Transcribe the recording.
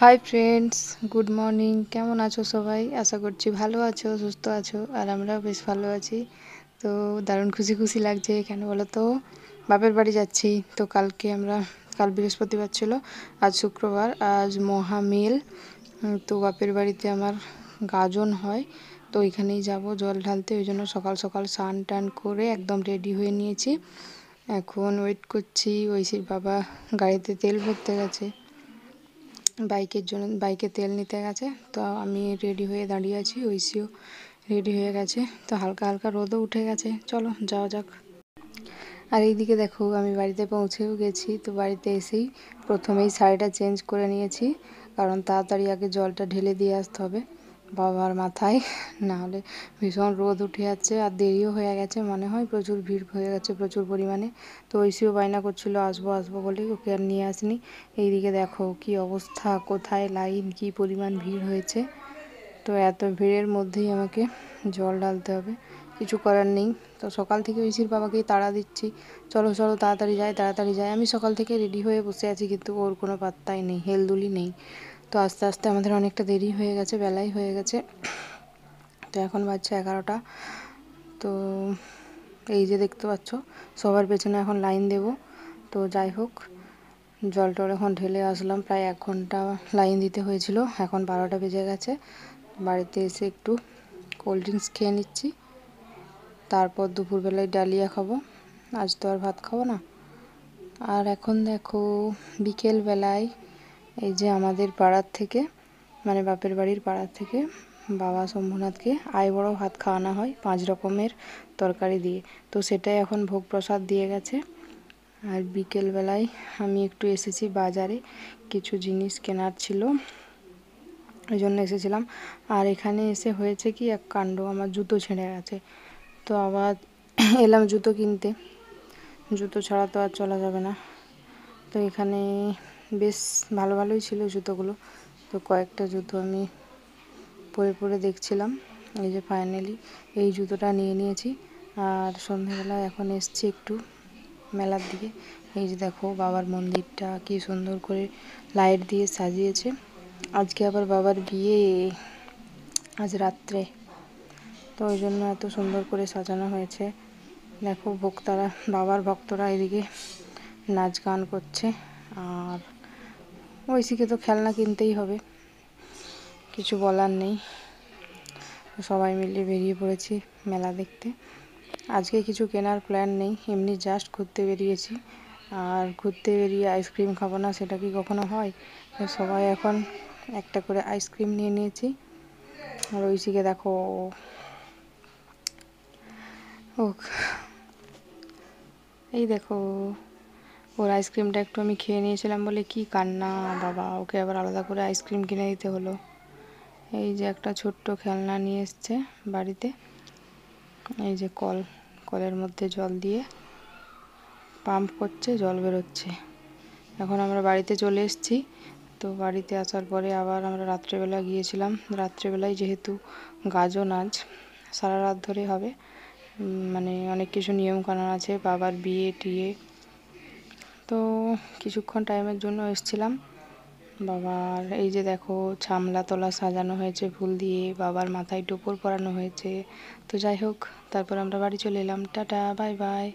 Hi friends, good morning. কেমন আছো সবাই? আশা করছি ভালো আছো, সুস্থ আছো। আর আমরাও বেশ ভালো আছি। তো দারুণ খুশি খুশি লাগছে। কেন বলো তো? বাপের বাড়ি যাচ্ছি। তো কাল বৃহস্পতিবার ছিল, আজ শুক্রবার, আজ মহামেল। তো বাপের বাড়িতে আমার গাজন হয়, তো ওইখানেই যাব জল ঢালতে। ওই জন্য সকাল সকাল স্নান টান করে একদম রেডি হয়ে নিয়েছি। এখন ওয়েট করছি। ঐশীর বাবা গাড়িতে তেল ভরতে গেছে, বাইকে তেল নিতে গেছে। তো আমি রেডি হয়ে দাঁড়িয়ে আছি, ঐশীও রেডি হয়ে গেছে। তো হালকা হালকা রোদও উঠে গেছে, চলো যাওয়া যাক। আর এইদিকে দেখো, আমি বাড়িতে পৌঁছেও গেছি। তো বাড়িতে এসেই প্রথমেই শাড়িটা চেঞ্জ করে নিয়েছি, কারণ তাড়াতাড়ি আগে জলটা ঢেলে দিয়ে আসতে হবে বাবার মাথায়, না হলে ভীষণ রোদ উঠে যাচ্ছে। আর দেরিও হয়ে গেছে, মনে হয় প্রচুর ভিড় হয়ে গেছে, প্রচুর পরিমাণে। তো ঐশীও বায়না করছিল আসবো আসবো বলে, ওকে আর নিয়ে আসিনি। এইদিকে দেখো কি অবস্থা, কোথায় লাইন, কি পরিমাণ ভিড় হয়েছে। তো এত ভিড়ের মধ্যেই আমাকে জল ঢালতে হবে, কিছু করার নেই। তো সকাল থেকে ঐশীর বাবাকেই তাড়া দিচ্ছি, চলো চলো তাড়াতাড়ি যাই তাড়াতাড়ি যাই। আমি সকাল থেকে রেডি হয়ে বসে আছি, কিন্তু ওর কোনো পাত্তাই নেই, হেলদুলি নেই। তো আস্তে আস্তে আমাদের অনেকটা দেরি হয়ে গেছে, বেলাই হয়ে গেছে। তো এখন বাজছে 11টা। তো এই যে দেখতে পাচ্ছ, সবার পেছনে এখন লাইন দেব। তো যাই হোক, জল টল এখন ঢেলে আসলাম। প্রায় 1 ঘন্টা লাইন দিতে হয়েছিল। এখন 12টা বেজে গেছে। বাড়িতে এসে একটু কোল্ড ড্রিঙ্কস খেয়ে নিচ্ছি, তারপর দুপুরবেলায় ডালিয়া খাবো। আজ তো আর ভাত খাবো না। আর এখন দেখো, বিকেলবেলায় এই যে আমাদের পাড়ার থেকে, মানে বাপের বাড়ির পাড়ার থেকে বাবা শম্ভুনাথকে বড় ভাত খাওয়ানো হয় 5 রকমের তরকারি দিয়ে। তো সেটাই এখন ভোগ প্রসাদ দিয়ে গেছে। আর বিকেলবেলায় আমি একটু এসেছি বাজারে, কিছু জিনিস কেনার ছিল, ওই জন্য এসেছিলাম। আর এখানে এসে হয়েছে কি এক কাণ্ড, আমার জুতো ছিঁড়ে গেছে। তো আবার এলাম জুতো কিনতে, জুতো ছাড়া তো আর চলা যাবে না। তো এখানে বেশ ভালো ভালোই ছিল জুতোগুলো। তো কয়েকটা জুতো আমি পরে পরে দেখছিলাম। এই যে ফাইনালি এই জুতোটা নিয়ে নিয়েছি। আর সন্ধ্যেবেলায় এখন এসছি একটু মেলার দিকে। এই যে দেখো, বাবার মন্দিরটা কি সুন্দর করে লাইট দিয়ে সাজিয়েছে। আজকে আবার বাবার বিয়ে, আজ রাত্রে। তো ওই জন্য এত সুন্দর করে সাজানো হয়েছে। দেখো বাবার ভক্তরা এদিকে নাচ গান করছে। আর ঐশীকে তো খেলনা কিনতেই হবে, কিছু বলার নেই। সবাই মিলে বেরিয়ে পড়েছি মেলা দেখতে। আজকে কিছু কেনার প্ল্যান নেই, এমনি জাস্ট ঘুরতে বেরিয়েছি। আর ঘুরতে বেরিয়ে আইসক্রিম খাবো না, সেটা কি কখনো হয়? তো সবাই এখন একটা করে আইসক্রিম নিয়ে নিয়েছি। আর ঐশীকে দেখো, ও এই দেখো, ওর আইসক্রিমটা একটু আমি খেয়ে নিয়েছিলাম বলে কি কান্না বাবা, ওকে আবার আলাদা করে আইসক্রিম কিনে দিতে হলো। এই যে একটা ছোট্ট খেলনা নিয়ে এসছে বাড়িতে। এই যে কলের মধ্যে জল দিয়ে পাম্প করছে, জল বেরোচ্ছে। এখন আমরা বাড়িতে চলে এসেছি। তো বাড়িতে আসার পরে আবার আমরা রাত্রেবেলা গিয়েছিলাম। রাত্রেবেলায় যেহেতু গাজন আজ সারা রাত ধরে হবে, মানে অনেক কিছু নিয়মকানুন আছে, বাবার বিয়ে টিয়ে। তো কিছুক্ষণ টাইমের জন্য এসেছিলাম। বাবার এই যে দেখো, ছামলা তোলা সাজানো হয়েছে ফুল দিয়ে, বাবার মাথায় টোপর পরানো হয়েছে। তো যাই হোক, তারপর আমরা বাড়ি চলে এলাম। Tata, bye bye.